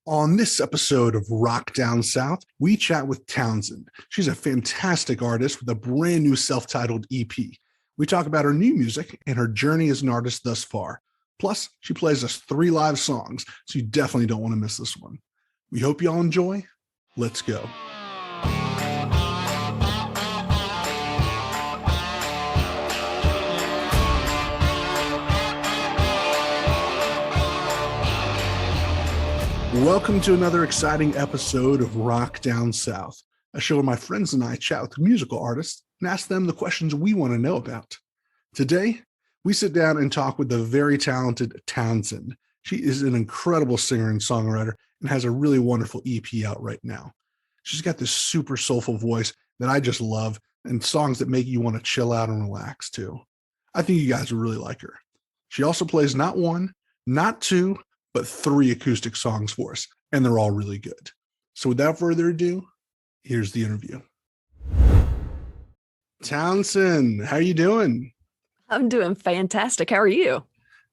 On this episode of Rock Down South, we chat with Townsend. She's a fantastic artist with a brand new self-titled EP. We talk about her new music and her journey as an artist thus far. Plus, she plays us 3 live songs, so you definitely don't want to miss this one. We hope you all enjoy. Let's go. Welcome to another exciting episode of Rock Down South, a show where my friends and I chat with musical artists and ask them the questions we want to know about. Today, we sit down and talk with the very talented Townsend. She is an incredible singer and songwriter and has a really wonderful EP out right now. She's got this super soulful voice that I just love and songs that make you want to chill out and relax too. I think you guys will really like her. She also plays not one, not two, but 3 acoustic songs for us, and they're all really good. So without further ado, here's the interview. Townsend, how are you doing? I'm doing fantastic. How are you?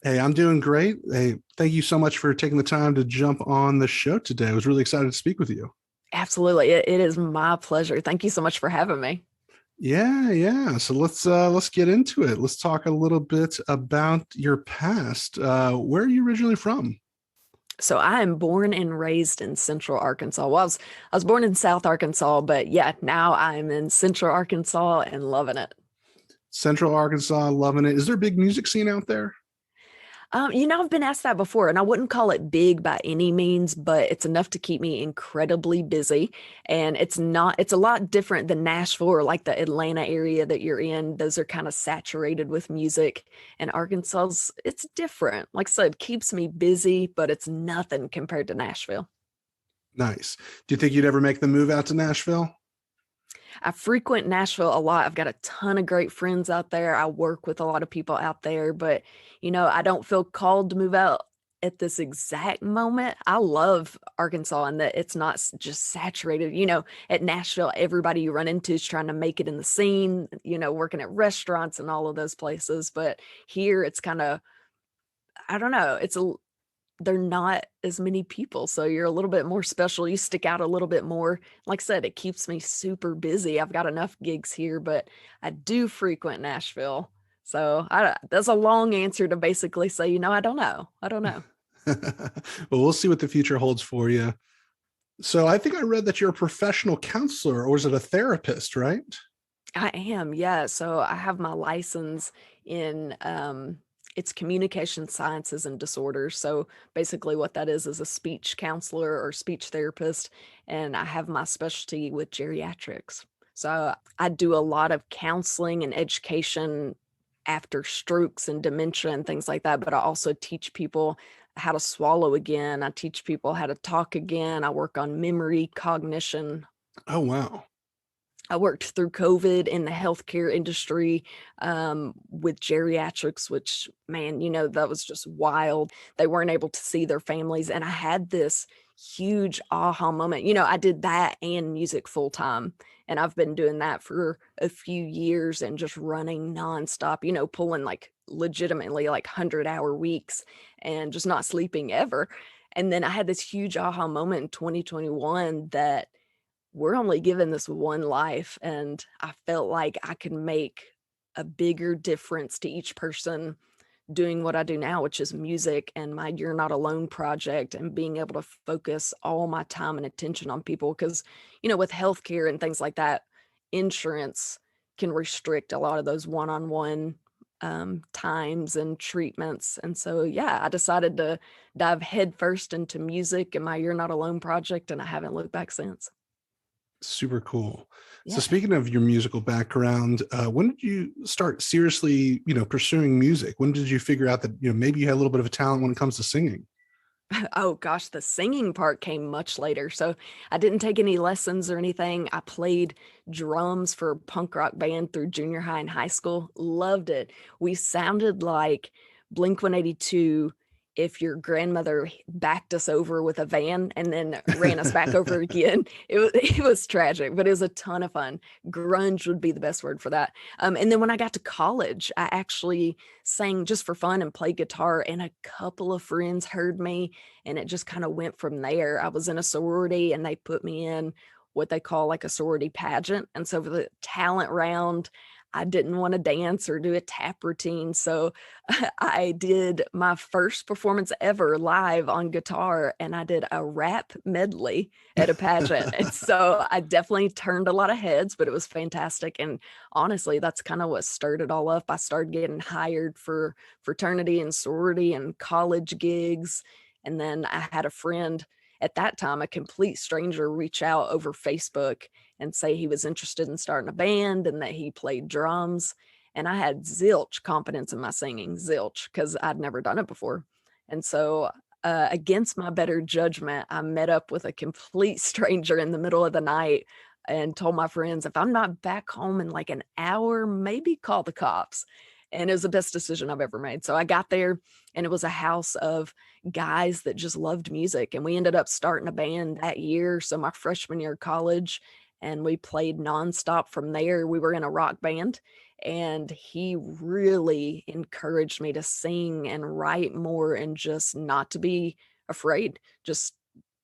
Hey, I'm doing great. Hey, thank you so much for taking the time to jump on the show today. I was really excited to speak with you. Absolutely. It is my pleasure. Thank you so much for having me. Yeah. So let's get into it. Let's talk a little bit about your past. Where are you originally from? So I am born and raised in Central Arkansas. Well, I was born in South Arkansas, but yeah, now I'm in Central Arkansas and loving it. Central Arkansas, loving it. Is there a big music scene out there? I've been asked that before, and I wouldn't call it big by any means, but it's enough to keep me incredibly busy. And it's a lot different than Nashville or like the Atlanta area that you're in. Those are kind of saturated with music. And Arkansas's, it's different. Like I said, keeps me busy, but it's nothing compared to Nashville. Nice. Do you think you'd ever make the move out to Nashville? I frequent Nashville a lot. I've got a ton of great friends out there. I work with a lot of people out there, but I don't feel called to move out at this exact moment. I love Arkansas and that it's not just saturated. At Nashville, everybody you run into is trying to make it in the scene, working at restaurants and all of those places. But here it's kind of, I don't know, they're not as many people. So you're a little bit more special. You stick out a little bit more. Like I said, it keeps me super busy. I've got enough gigs here, but I do frequent Nashville. So that's a long answer to basically say, I don't know. I don't know. Well, we'll see what the future holds for you. So I think I read that you're a professional counselor, or is it a therapist, right? I am. Yeah. So I have my license in, it's communication sciences and disorders. So basically what that is a speech counselor or speech therapist. And I have my specialty with geriatrics. So I do a lot of counseling and education after strokes and dementia and things like that. But I also teach people how to swallow again. I teach people how to talk again. I work on memory, cognition. Oh, wow. I worked through COVID in the healthcare industry with geriatrics, which, man, that was just wild. They weren't able to see their families. And I had this huge aha moment. I did that and music full time. And I've been doing that for a few years and just running nonstop, pulling like legitimately like 100-hour weeks and just not sleeping ever. And then I had this huge aha moment in 2021 that we're only given this one life, and I felt like I could make a bigger difference to each person doing what I do now, which is music and my You're Not Alone project, and being able to focus all my time and attention on people. Because, with healthcare and things like that, insurance can restrict a lot of those one-on-one times and treatments. And so, yeah, I decided to dive headfirst into music and my You're Not Alone project, and I haven't looked back since. Super cool. So Yeah. speaking of your musical background, when did you start seriously, pursuing music? When did you figure out that, maybe you had a little bit of a talent when it comes to singing? Oh gosh, the singing part came much later. So I didn't take any lessons or anything. I played drums for a punk rock band through junior high and high school. Loved it. We sounded like Blink 182 if your grandmother backed us over with a van and then ran us back over again. It was tragic, but it was a ton of fun. Grunge would be the best word for that. And then when I got to college, I actually sang just for fun and played guitar, and a couple of friends heard me, and it just kind of went from there. I was in a sorority, and they put me in what they call like a sorority pageant. And so for the talent round, I didn't want to dance or do a tap routine. So I did my first performance ever live on guitar, and I did a rap medley at a pageant. And so I definitely turned a lot of heads, but it was fantastic. And honestly, that's kind of what stirred it all up. I started getting hired for fraternity and sorority and college gigs. And then I had a friend at that time, a complete stranger, reach out over Facebook and say he was interested in starting a band and that he played drums. And I had zilch confidence in my singing, zilch, because I'd never done it before. And so, against my better judgment, I met up with a complete stranger in the middle of the night and told my friends, if I'm not back home in like an hour, maybe call the cops. And it was the best decision I've ever made. So I got there, and it was a house of guys that just loved music. And we ended up starting a band that year. So my freshman year of college, and we played nonstop from there. We were in a rock band, and he really encouraged me to sing and write more and just not to be afraid. Just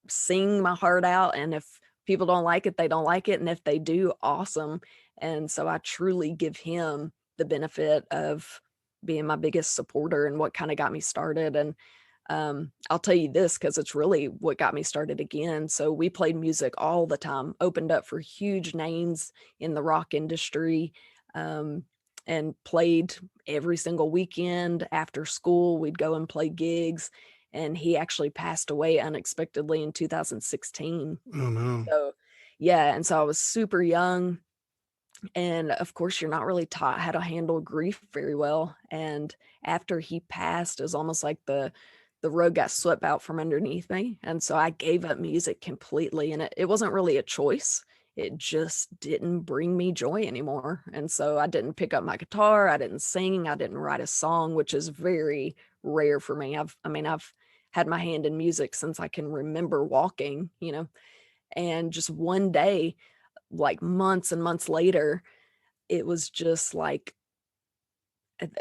sing my heart out. And if people don't like it, they don't like it. And if they do, awesome. And so I truly give him the benefit of being my biggest supporter and what kind of got me started. And I'll tell you this because it's really what got me started again. So we played music all the time, opened up for huge names in the rock industry, um, and played every single weekend after school. We'd go and play gigs. And he actually passed away unexpectedly in 2016. Oh no. So, yeah. And so I was super young. And of course, you're not really taught how to handle grief very well. And after he passed, it was almost like the rug got swept out from underneath me. And so I gave up music completely. And it wasn't really a choice. It just didn't bring me joy anymore. And so I didn't pick up my guitar. I didn't sing. I didn't write a song, which is very rare for me. I've had my hand in music since I can remember walking, and just one day, like months and months later, it was just like,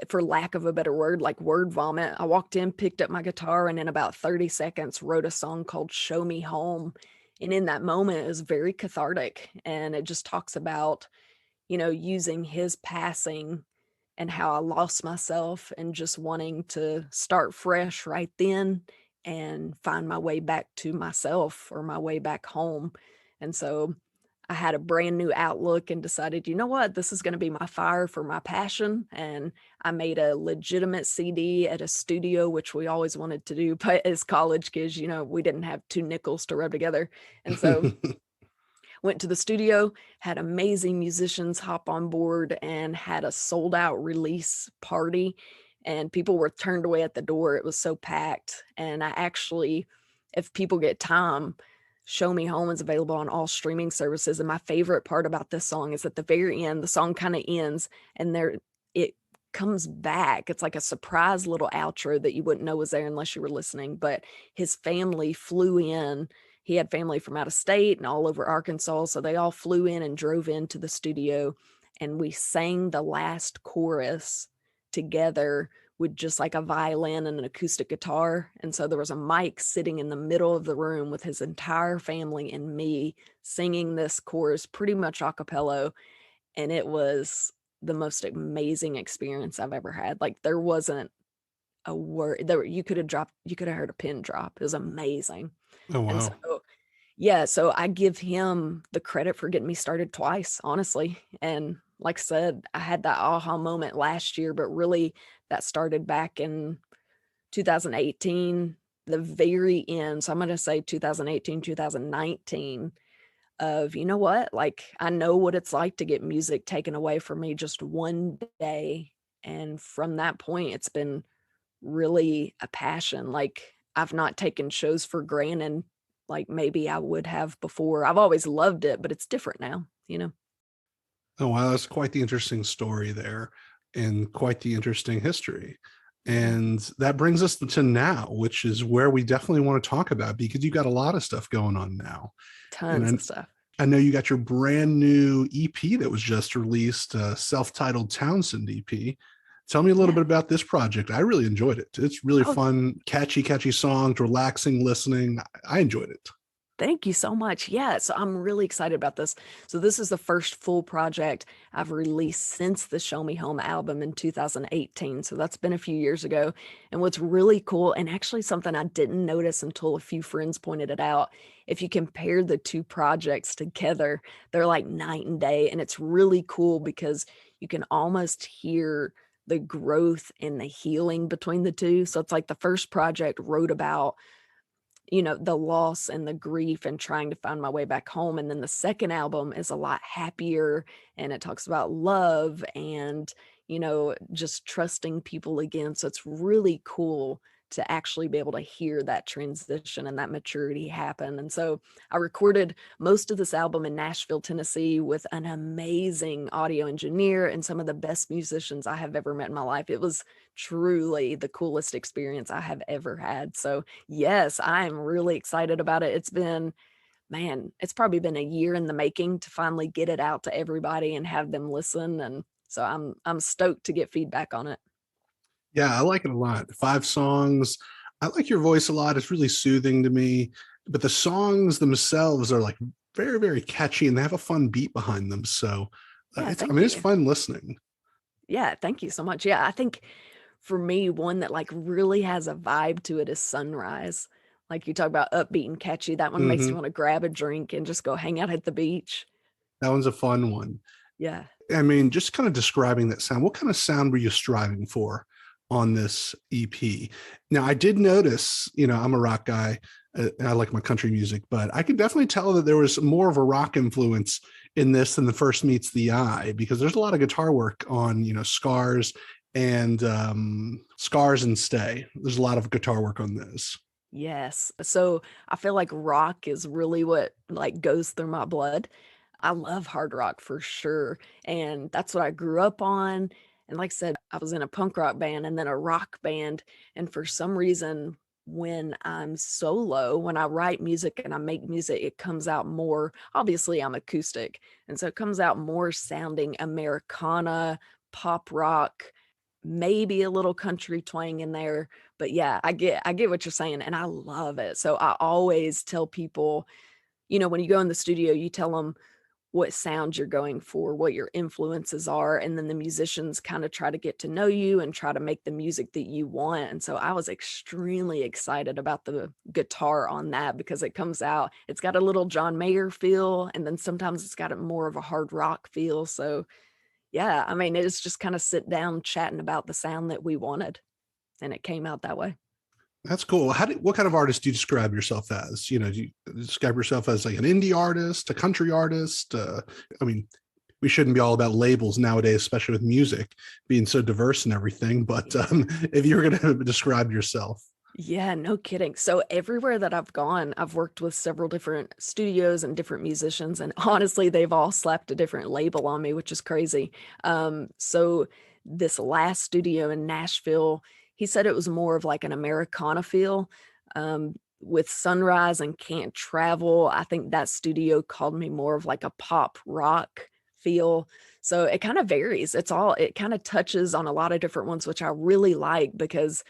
for lack of a better word, like word vomit. I walked in, picked up my guitar, and in about 30 seconds wrote a song called Show Me Home. And in that moment, it was very cathartic. And it just talks about, using his passing and how I lost myself and just wanting to start fresh right then and find my way back to myself or my way back home. And so I had a brand new outlook and decided, you know what, this is going to be my fire for my passion. And I made a legitimate CD at a studio, which we always wanted to do. But as college kids, we didn't have two nickels to rub together. And so went to the studio, had amazing musicians hop on board, and had a sold out release party. And people were turned away at the door. It was so packed. And I actually, if people get time, Show Me Home is available on all streaming services. And my favorite part about this song is at the very end, the song kind of ends and it comes back. It's like a surprise little outro that you wouldn't know was there unless you were listening. But his family flew in. He had family from out of state and all over Arkansas. So they all flew in and drove into the studio, and we sang the last chorus together with just like a violin and an acoustic guitar. And so there was a mic sitting in the middle of the room with his entire family and me singing this chorus pretty much a cappella. And it was the most amazing experience I've ever had. Like there wasn't a word there. You could have heard a pin drop. It was amazing. Oh And wow. so, yeah, so I give him the credit for getting me started twice, honestly. And like I said, I had that aha moment last year, but really that started back in 2018, the very end. So I'm going to say 2018, 2019 of, you know what? Like I know what it's like to get music taken away from me just one day. And from that point, it's been really a passion. Like I've not taken shows for granted like maybe I would have before. I've always loved it, but it's different now. Oh wow, that's quite the interesting story there and quite the interesting history. Yeah. And that brings us to now, which is where we definitely want to talk about because you got a lot of stuff going on now. And Tons of stuff. I know you got your brand new EP that was just released, self-titled Townsend EP. Tell me a little Yeah. bit about this project. I really enjoyed it. It's really Oh, fun, catchy songs, relaxing listening. I enjoyed it. thank you so much. Yeah, so I'm really excited about this. So this is the first full project I've released since the Show Me Home album in 2018. So that's been a few years ago. And what's really cool, and actually something I didn't notice until a few friends pointed it out, if you compare the two projects together, they're like night and day. And it's really cool because you can almost hear the growth and the healing between the two. So it's like the first project wrote about the loss and the grief and trying to find my way back home. And then the second album is a lot happier and it talks about love and, just trusting people again. So it's really cool to actually be able to hear that transition and that maturity happen. And so I recorded most of this album in Nashville, Tennessee with an amazing audio engineer and some of the best musicians I have ever met in my life. It was truly the coolest experience I have ever had. So yes, I'm really excited about it. It's probably been a year in the making to finally get it out to everybody and have them listen. And so I'm stoked to get feedback on it. Yeah, I like it a lot. 5 songs. I like your voice a lot. It's really soothing to me. But the songs themselves are like very catchy and they have a fun beat behind them. So Yeah, it's I thank mean it's you. fun listening. Yeah, thank you so much. Yeah, I think for me, one that like really has a vibe to it is Sunrise. Like you talk about upbeat and catchy. That one makes me Hmm. want to grab a drink and just go hang out at the beach. That one's a fun one. Yeah. I mean, just kind of describing that sound. What kind of sound were you striving for on this EP? Now, I did notice, I'm a rock guy. And I like my country music, but I could definitely tell that there was more of a rock influence in this than the first meets the eye because there's a lot of guitar work on, Scars and Stay. There's a lot of guitar work on this. Yes. So I feel like rock is really what like goes through my blood. I love hard rock for sure. And that's what I grew up on. And like I said, I was in a punk rock band and then a rock band. And for some reason, when I'm solo, when I write music and I make music, it comes out more. Obviously, I'm acoustic. And so it comes out more sounding Americana, pop rock, maybe a little country twang in there. But yeah, I get what you're saying and I love it. So I always tell people, when you go in the studio, you tell them what sound you're going for, what your influences are, and then the musicians kind of try to get to know you and try to make the music that you want. And so I was extremely excited about the guitar on that because it comes out, it's got a little John Mayer feel, and then sometimes it's got a more of a hard rock feel. So yeah, I mean, it's just kind of sit down chatting about the sound that we wanted, and it came out that way. That's cool. What kind of artist do you describe yourself as? Do you describe yourself as like an indie artist, a country artist? I mean, we shouldn't be all about labels nowadays, especially with music being so diverse and everything. But if you're going to describe yourself, Yeah, no kidding. So everywhere that I've gone, I've worked with several different studios and different musicians, and honestly, they've all slapped a different label on me, which is crazy. So this last studio in Nashville, he said it was more of like an Americana feel. With Sunrise and Can't Travel, I think that studio called me more of like a pop rock feel. So it kind of varies. It kind of touches on a lot of different ones, which I really like because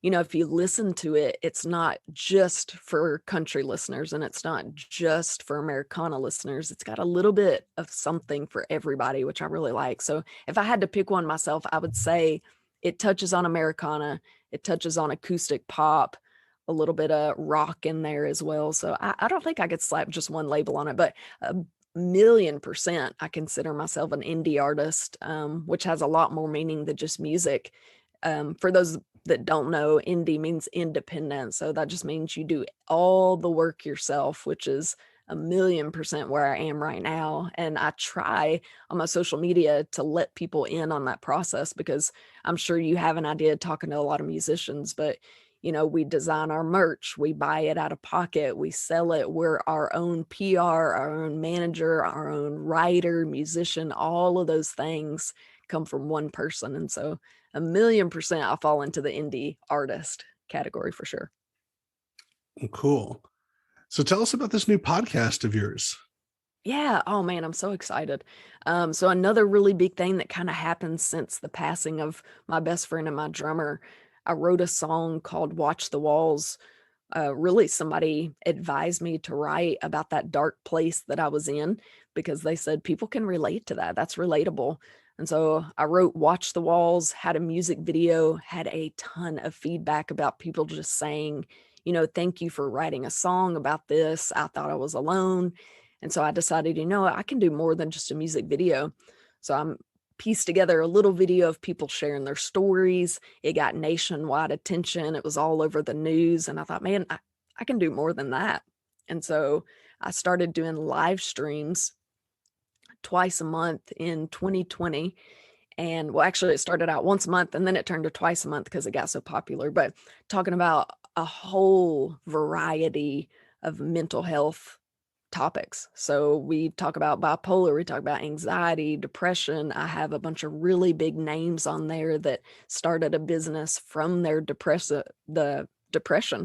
if you listen to it, it's not just for country listeners and it's not just for Americana listeners. It's got a little bit of something for everybody, which I really like. So if I had to pick one myself, I would say it touches on Americana, it touches on acoustic pop, a little bit of rock in there as well. So I don't think I could slap just one label on it, but a million percent I consider myself an indie artist, which has a lot more meaning than just music. For those that don't know, indie means independent. So that just means you do all the work yourself, which is a million percent where I am right now. And I try on my social media to let people in on that process because I'm sure you have an idea talking to a lot of musicians, but we design our merch, we buy it out of pocket, we sell it, we're our own PR, our own manager, our own writer, musician, all of those things come from one person. And so 1,000,000% I'll fall into the indie artist category for sure. Cool. So tell us about this new podcast of yours. Yeah. Oh man, I'm so excited. So another really big thing that kind of happened since the passing of my best friend and my drummer, I wrote a song called Watch the Walls. Really, somebody advised me to write about that dark place that I was in because they said people can relate to that. That's relatable. And so I wrote Watch the Walls, had a music video, had a ton of feedback about people just saying, thank you for writing a song about this. I thought I was alone. And so I decided, I can do more than just a music video. So I'm pieced together a little video of people sharing their stories. It got nationwide attention. It was all over the news. And I thought, man, I can do more than that. And so I started doing live streams twice a month in 2020. And well, actually, it started out once a month and then it turned to twice a month because it got so popular. But talking about a whole variety of mental health topics. So we talk about bipolar, we talk about anxiety, depression. I have a bunch of really big names on there that started a business from their depression,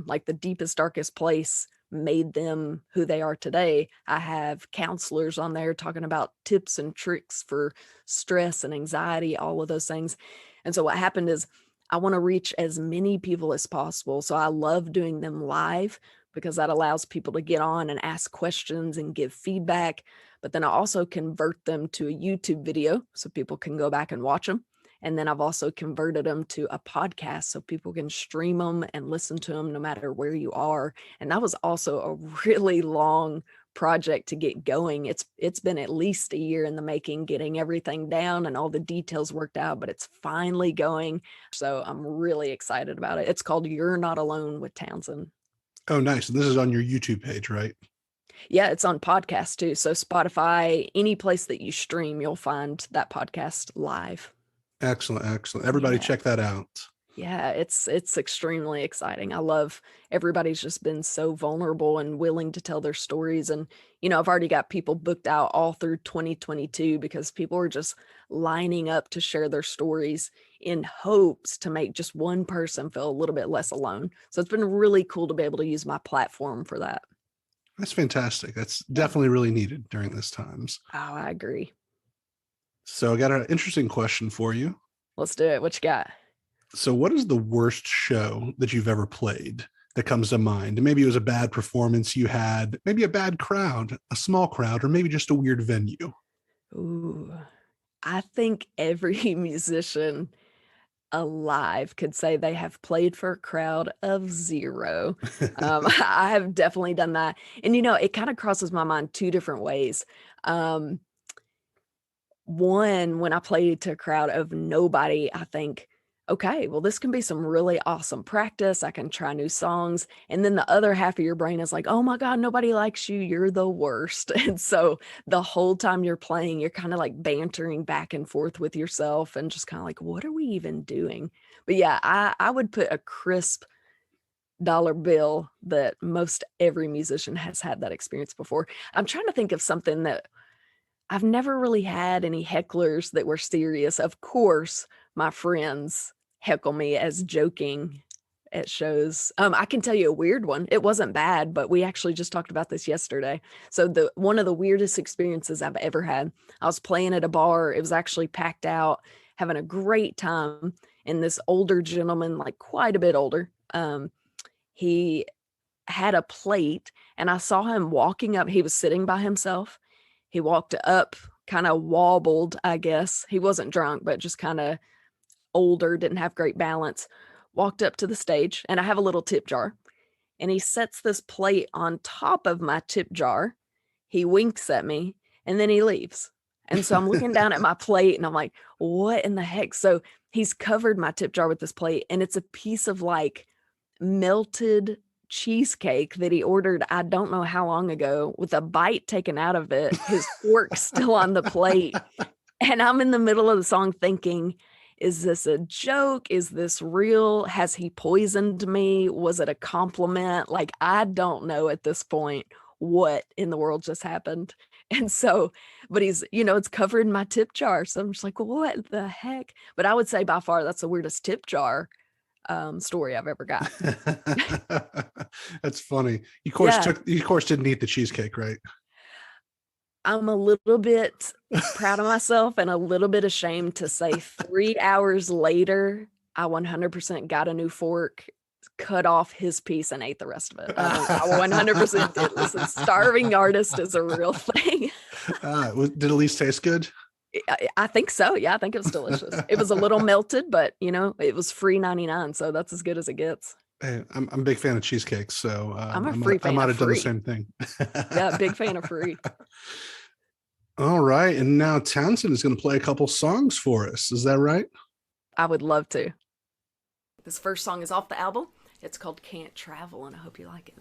like the deepest, darkest place made them who they are today. I have counselors on there talking about tips and tricks for stress and anxiety, all of those things. And so what happened is I want to reach as many people as possible. So I love doing them live because that allows people to get on and ask questions and give feedback. But then I also convert them to a YouTube video so people can go back and watch them. And then I've also converted them to a podcast so people can stream them and listen to them no matter where you are. And that was also a really long project to get going. It's been at least a year in the making, getting everything down and all the details worked out, but it's finally going. So I'm really excited about it. It's called You're Not Alone with Townsend. Oh, nice. And this is on your YouTube page, right? Yeah, it's on podcast too. So Spotify, any place that you stream, you'll find that podcast live. Excellent. Excellent. Everybody Yeah. check that out. Yeah, it's extremely exciting. I love everybody's just been so vulnerable and willing to tell their stories. And, I've already got people booked out all through 2022 because people are just lining up to share their stories in hopes to make just one person feel a little bit less alone. So it's been really cool to be able to use my platform for that. That's fantastic. That's definitely really needed during these times. Oh, I agree. So I got an interesting question for you. Let's do it. What you got? So what is the worst show that you've ever played that comes to mind? Maybe it was a bad performance you had, maybe a bad crowd, a small crowd, or maybe just a weird venue. Ooh, I think every musician alive could say they have played for a crowd of 0. I have definitely done that. And, it kind of crosses my mind two different ways. One, when I played to a crowd of nobody, I think, okay, well, this can be some really awesome practice. I can try new songs. And then the other half of your brain is like, oh my God, nobody likes you. You're the worst. And so the whole time you're playing, you're kind of like bantering back and forth with yourself and just kind of like, what are we even doing? But yeah, I would put a crisp dollar bill that most every musician has had that experience before. I'm trying to think of something that I've never really had any hecklers that were serious. Of course, my friends heckle me as joking at shows. I can tell you a weird one. It wasn't bad, but we actually just talked about this yesterday. So one of the weirdest experiences I've ever had, I was playing at a bar. It was actually packed out, having a great time. And this older gentleman, like quite a bit older, he had a plate and I saw him walking up. He was sitting by himself. He walked up, kind of wobbled, I guess. He wasn't drunk, but just kind of older, didn't have great balance. Walked up to the stage, and I have a little tip jar. And he sets this plate on top of my tip jar. He winks at me, and then he leaves. And so I'm looking down at my plate, and I'm like, what in the heck? So he's covered my tip jar with this plate, and it's a piece of like melted cheesecake that he ordered I don't know how long ago with a bite taken out of it, his fork still on the plate. And I'm in the middle of the song thinking, is this a joke? Is this real? Has he poisoned me? Was it a compliment? Like, I don't know at this point what in the world just happened? And so, but he's, it's covered in my tip jar. So I'm just like, well, what the heck? But I would say by far that's the weirdest tip jar story I've ever got. That's funny. Yeah. You of course didn't eat the cheesecake, right? I'm a little bit proud of myself and a little bit ashamed to say 3 hours later, I 100% got a new fork, cut off his piece, and ate the rest of it. I 100% did. Listen, starving artist is a real thing. Did it at least taste good? I think so. Yeah, I think it was delicious. It was a little melted, but it was free 99, so that's as good as it gets. Hey, I'm a big fan of cheesecakes, so I'm a free I fan might of have done the free. same thing. Yeah, big fan of free. All right, and now Townsend is going to play a couple songs for us. Is that right? I would love to. This first song is off the album. It's called Can't Travel, and I hope you like it.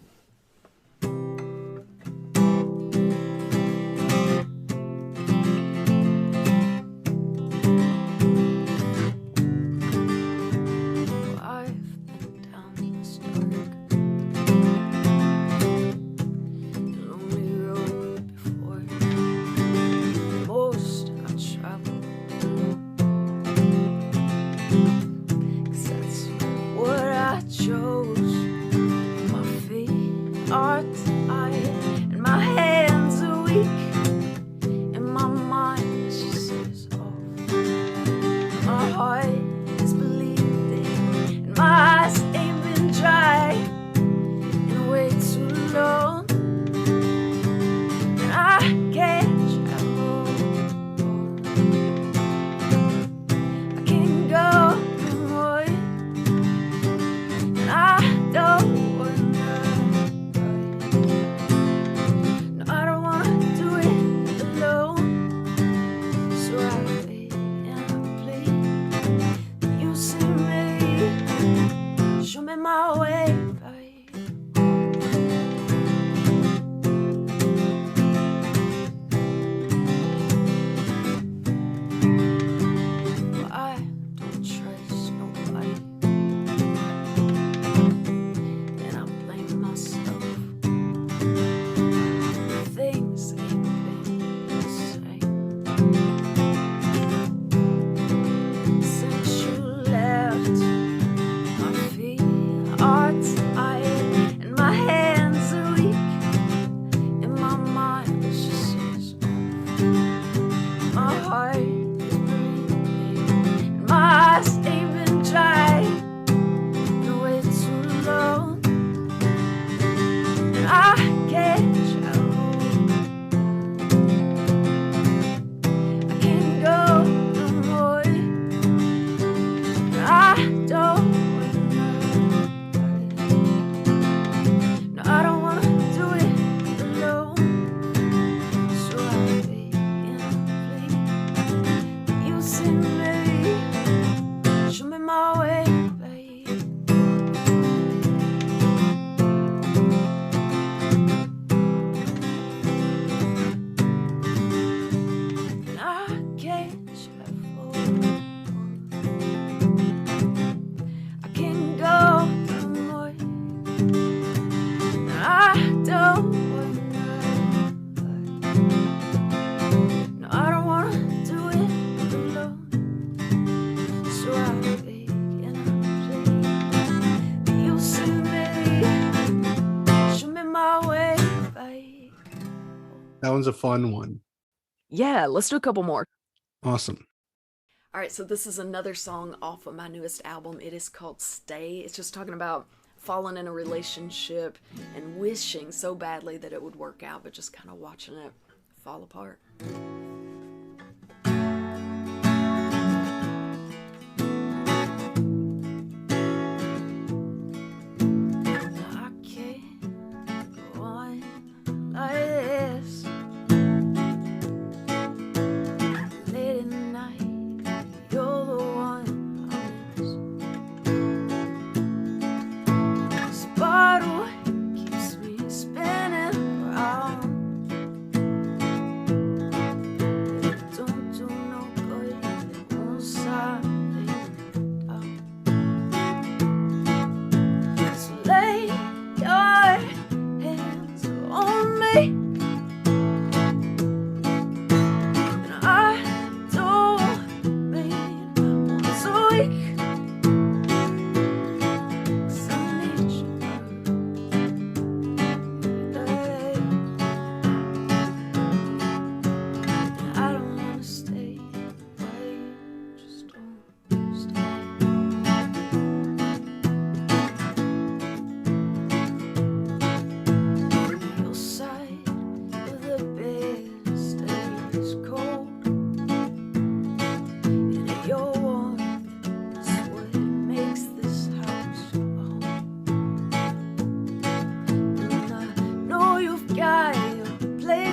That one's a fun one. Yeah, let's do a couple more. Awesome. All right, so this is another song off of my newest album. It is called Stay. It's just talking about falling in a relationship and wishing so badly that it would work out, but just kind of watching it fall apart. I can't go on like this. Late at night, you're the one I miss. This bottle keeps me spinning around.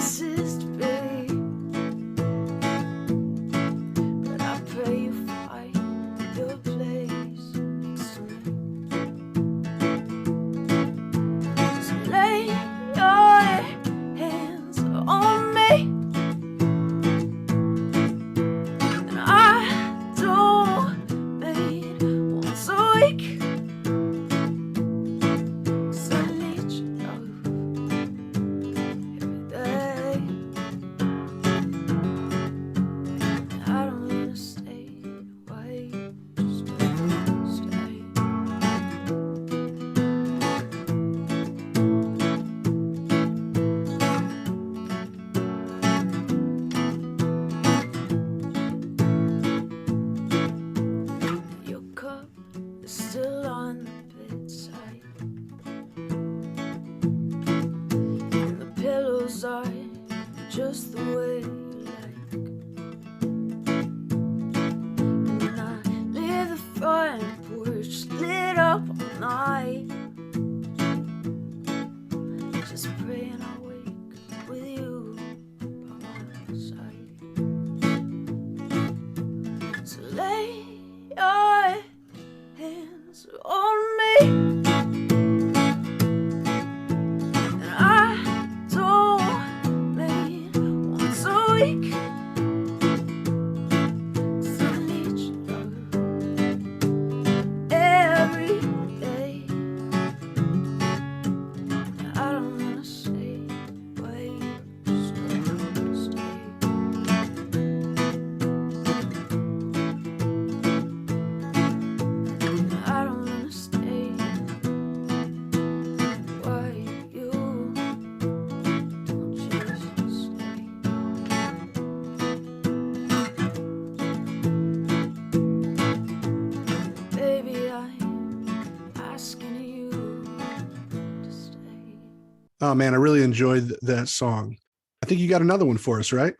places to be, but I pray you find your place next to me. So lay your hands on me, and I don't mean once a week, 'cause I need your love every day. I don't wanna stay away, just don't stay. Your cup is still on the bedside, and the pillows are just the way you like. And when I leave the front porch lit up all night, just praying I wake with you by my side. So lay your hands on me, and I don't mean once a week, 'cause I need your love every day. I don't wanna stay away, just don't stay. I don't wanna stay. Why you don't just stay? Baby, I'm asking you to stay. Oh man, I really enjoyed that song. I think you got another one for us, right?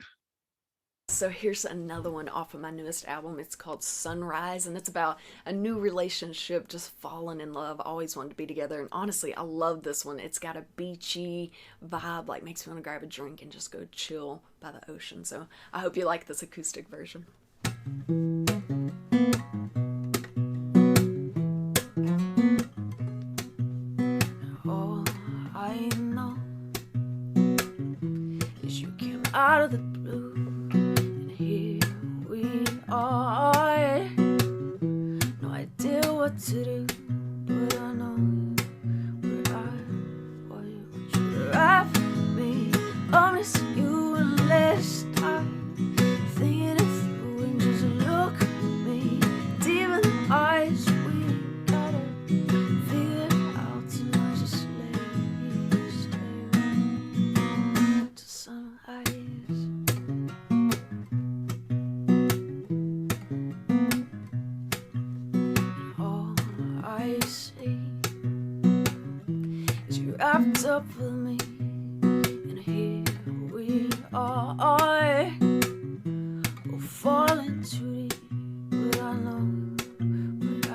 So here's another one off of my newest album. It's called Sunrise, and it's about a new relationship, just falling in love, always wanted to be together. And honestly, I love this one. It's got a beachy vibe, like makes me want to grab a drink and just go chill by the ocean. So I hope you like this acoustic version. All I know is you came out of the blue, and here we are. No idea what to do, but I know what I want. You wrap me, I miss you unless I'm thinking it through, and just look at me deep in the eyes. We gotta figure it out tonight. Just lay still to sunrise. All I see is you wrapped up with me, and here we are. We'll fall into deep, but I know what I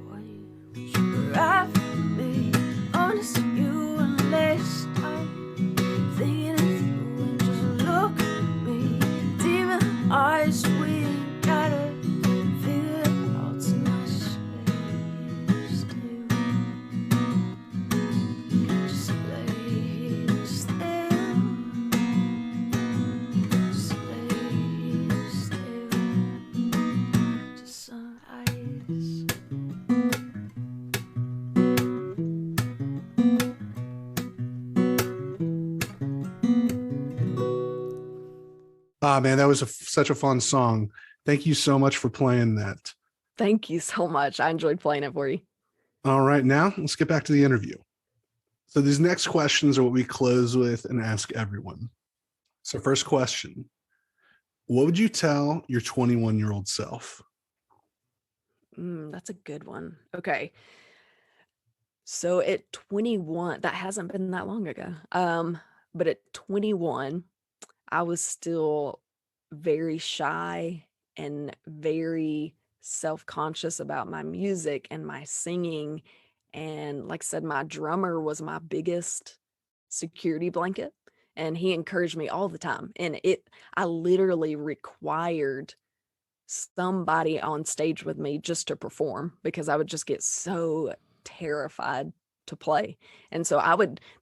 want. You wrap me, honest you unless I'm thinking it through, and just look at me deep in the eyes. We gotta figure it out tonight. Just lay still, just lay still, just lay still to sunrise. Ah man, that was such a fun song. Thank you so much for playing that. Thank you so much. I enjoyed playing it for you. All right, now let's get back to the interview. So these next questions are what we close with and ask everyone. So first question, what would you tell your 21-year-old self? That's a good one. Okay. So at 21, that hasn't been that long ago. But at 21, I was still very shy and very self-conscious about my music and my singing. And like I said, my drummer was my biggest security blanket. and he encouraged me all the time. And I literally required somebody on stage with me just to perform because I would just get so terrified to play. And so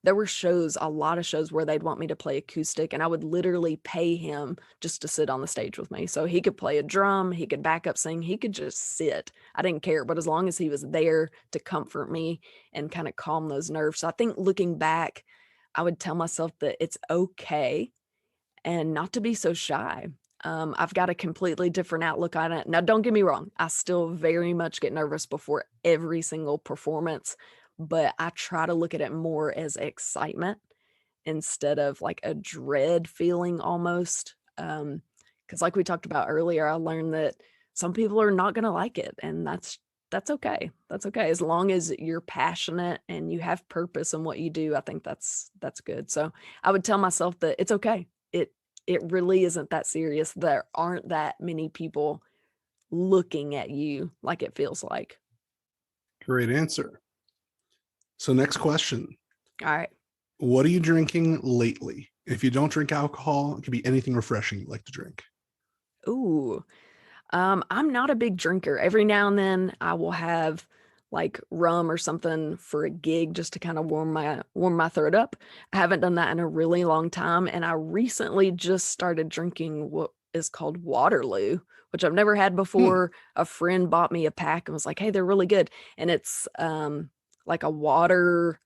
there were a lot of shows where they'd want me to play acoustic, and I would literally pay him just to sit on the stage with me. So he could play a drum, he could back up sing, he could just sit. I didn't care, but as long as he was there to comfort me and kind of calm those nerves. So I think looking back, I would tell myself that it's okay and not to be so shy. I've got a completely different outlook on it. Now, don't get me wrong. I still very much get nervous before every single performance, but I try to look at it more as excitement instead of like a dread feeling almost. Because like we talked about earlier, I learned that some people are not going to like it, and that's okay. That's okay. As long as you're passionate and you have purpose in what you do, I think that's good. So I would tell myself that it's okay. It really isn't that serious. There aren't that many people looking at you like it feels like. Great answer. So next question. All right. What are you drinking lately? If you don't drink alcohol, it could be anything refreshing you like to drink. Ooh. I'm not a big drinker. Every now and then I will have like rum or something for a gig just to kind of warm my throat up. I haven't done that in a really long time, and I recently just started drinking what is called Waterloo, which I've never had before. A friend bought me a pack and was like, "Hey, they're really good." And it's like a water,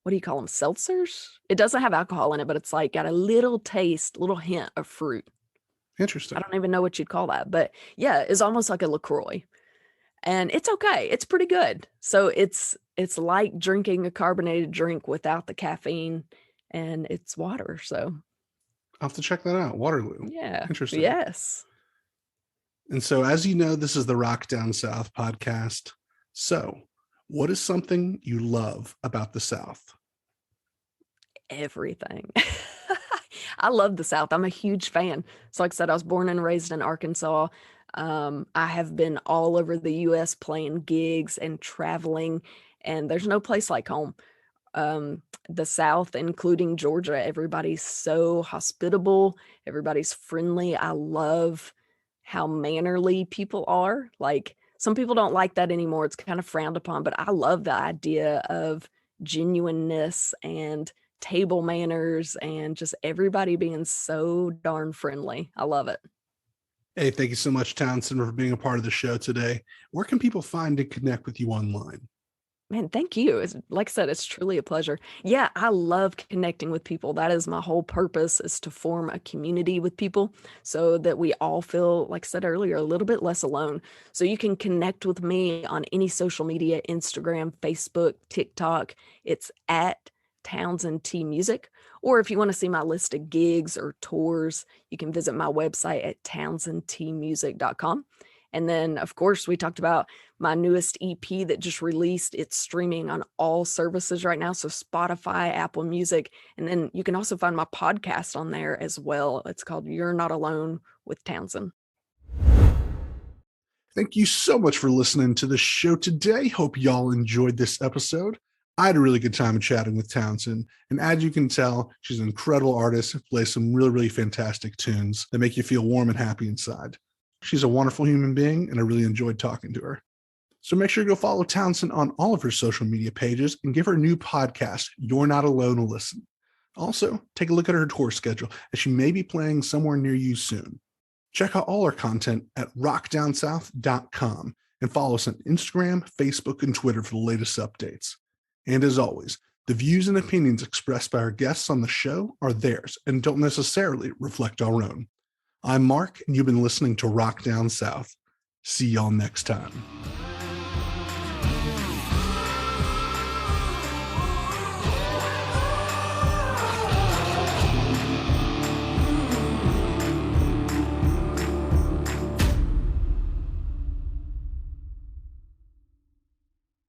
what do you call them? Seltzers? It doesn't have alcohol in it, but it's like got a little taste, little hint of fruit. Interesting. I don't even know what you'd call that, but yeah, it's almost like a LaCroix. And it's okay. It's pretty good. So it's like drinking a carbonated drink without the caffeine, and it's water. So I'll have to check that out. Waterloo. yeah. Interesting. Yes. And so, as you know, this is the Rock Down South podcast. So what is something you love about the South? Everything. I love the South. I'm a huge fan. So like I said, I was born and raised in Arkansas. I have been all over the US playing gigs and traveling, and there's no place like home. The South, including Georgia, everybody's so hospitable. Everybody's friendly. I love how mannerly people are. Like some people don't like that anymore. It's kind of frowned upon, but I love the idea of genuineness and table manners and just everybody being so darn friendly. I love it. Hey, thank you so much, Townsend, for being a part of the show today. Where can people find and connect with you online? Man, thank you. Like I said, it's truly a pleasure. Yeah, I love connecting with people. That is my whole purpose, is to form a community with people so that we all feel, like I said earlier, a little bit less alone. So you can connect with me on any social media, Instagram, Facebook, TikTok. It's at Townsend T Music. Or if you want to see my list of gigs or tours, you can visit my website at townsendtmusic.com. And then, of course, we talked about my newest EP that just released. It's streaming on all services right now. So Spotify, Apple Music. And then you can also find my podcast on there as well. It's called You're Not Alone with Townsend. Thank you so much for listening to the show today. Hope y'all enjoyed this episode. I had a really good time chatting with Townsend. And as you can tell, she's an incredible artist who plays some really, really fantastic tunes that make you feel warm and happy inside. She's a wonderful human being, and I really enjoyed talking to her. So make sure to go follow Townsend on all of her social media pages and give her new podcast, You're Not Alone, a listen. Also, take a look at her tour schedule, as she may be playing somewhere near you soon. Check out all our content at rockdownsouth.com and follow us on Instagram, Facebook, and Twitter for the latest updates. And as always, the views and opinions expressed by our guests on the show are theirs and don't necessarily reflect our own. I'm Mark, and you've been listening to Rock Down South. See y'all next time.